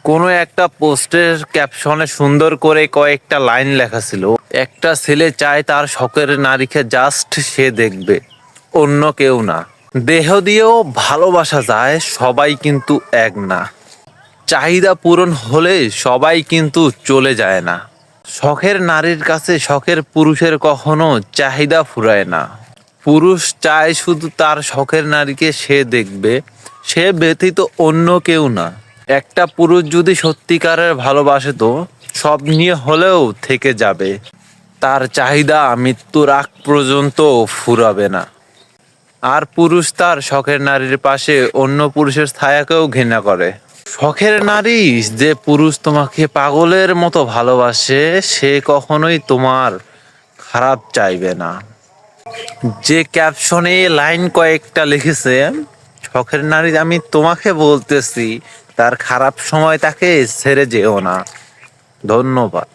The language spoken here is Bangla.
কোনো একটা পোস্টের ক্যাপশনে সুন্দর করে কয়েকটা লাইন লেখা ছিল, একটা ছেলে চায় তার শখের নারীকে জাস্ট সে দেখবে, অন্য কেউ না। দেহ দিয়েও ভালোবাসা যায়, সবাই কিন্তু এক না। চাহিদা পূরণ হলে সবাই কিন্তু চলে যায় না। শখের নারীর কাছে শখের পুরুষের কখনো চাহিদা ফুরায় না। পুরুষ চায় শুধু তার শখের নারীকে সে দেখবে, সে ব্যতীত অন্য কেউ না। একটা পুরুষ যদি সত্যিকারের ভালোবাসে তো সব নিয়ে হলেও থেকে যাবে, তার চাহিদা মৃত্যুর আগ পর্যন্ত ফুরাবে না। আর পুরুষ তার শখের নারীর পাশে অন্য পুরুষের ছায়াকেও ঘৃণা করে। শখের নারী যে পুরুষ তোমাকে পাগলের মতো ভালোবাসে, সে কখনোই তোমার খারাপ চাইবে না। যে ক্যাপশনে লাইন কয়েকটা লিখেছে, শখের নারী আমি তোমাকে বলতেছি, তার খারাপ সময় তাকে ছেড়ে যেও না। ধন্যবাদ।